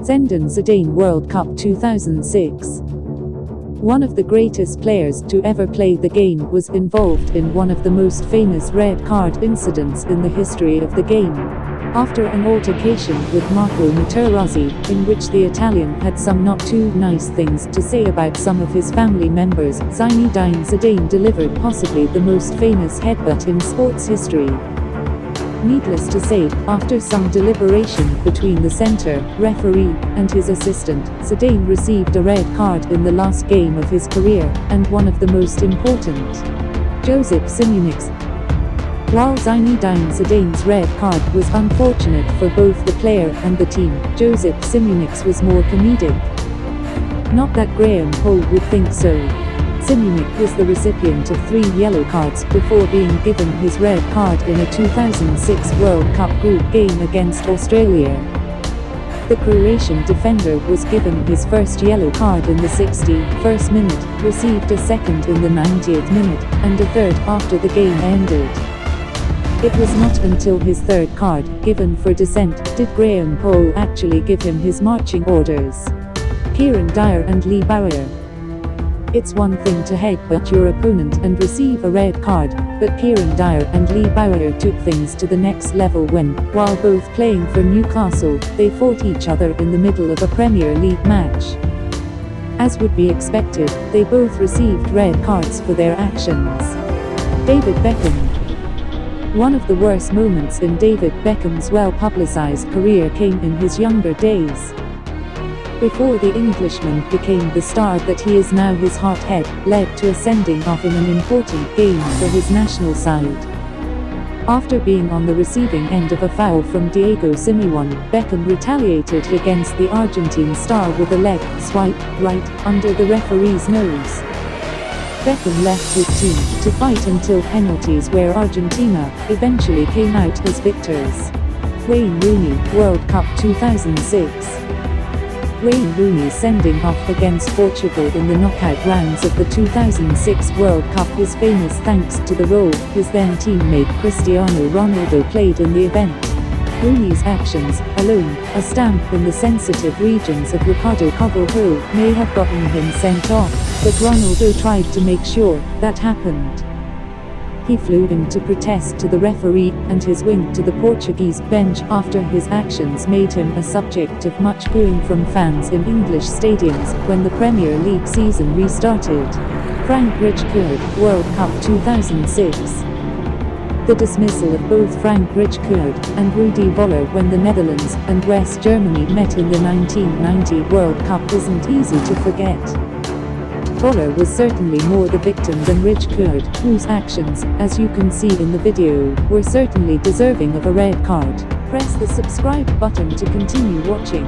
Zinedine Zidane World Cup 2006. One of the greatest players to ever play the game was involved in one of the most famous red card incidents in the history of the game. After an altercation with Marco Materazzi, in which the Italian had some not too nice things to say about some of his family members, Zinedine Zidane delivered possibly the most famous headbutt in sports history. Needless to say, after some deliberation between the center, referee, and his assistant, Zidane received a red card in the last game of his career, and one of the most important. Josip Simunic. While Zinedine Zidane's red card was unfortunate for both the player and the team, Josip Simunic was more comedic. Not that Graham Poll would think so. Simunic was the recipient of 3 yellow cards before being given his red card in a 2006 World Cup group game against Australia. The Croatian defender was given his first yellow card in the 61st minute, received a second in the 90th minute, and a third after the game ended. It was not until his third card, given for dissent, did Graham Poll actually give him his marching orders. Kieran Dyer and Lee Bowyer. It's one thing to headbutt your opponent and receive a red card, but Kieran Dyer and Lee Bowyer took things to the next level when, while both playing for Newcastle, they fought each other in the middle of a Premier League match. As would be expected, they both received red cards for their actions. David Beckham. One of the worst moments in David Beckham's well-publicized career came in his younger days. Before the Englishman became the star that he is now, his hot head led to a sending off in an important game for his national side. After being on the receiving end of a foul from Diego Simeone, Beckham retaliated against the Argentine star with a leg swipe right under the referee's nose. Beckham left his team to fight until penalties, where Argentina eventually came out as victors. Wayne Rooney World Cup 2006. Wayne Rooney's sending off against Portugal in the knockout rounds of the 2006 World Cup is famous thanks to the role his then teammate Cristiano Ronaldo played in the event. Rooney's actions, alone, a stamp in the sensitive regions of Ricardo Carvalho, may have gotten him sent off, but Ronaldo tried to make sure that happened. He flew in to protest to the referee, and his wink to the Portuguese bench after his actions made him a subject of much booing from fans in English stadiums when the Premier League season restarted. Frank Rijkaard World Cup 2006. The dismissal of both Frank Rijkaard and Rudi Voller when the Netherlands and West Germany met in the 1990 World Cup isn't easy to forget. Voller was certainly more the victim than Rijkaard, whose actions, as you can see in the video, were certainly deserving of a red card. Press the subscribe button to continue watching.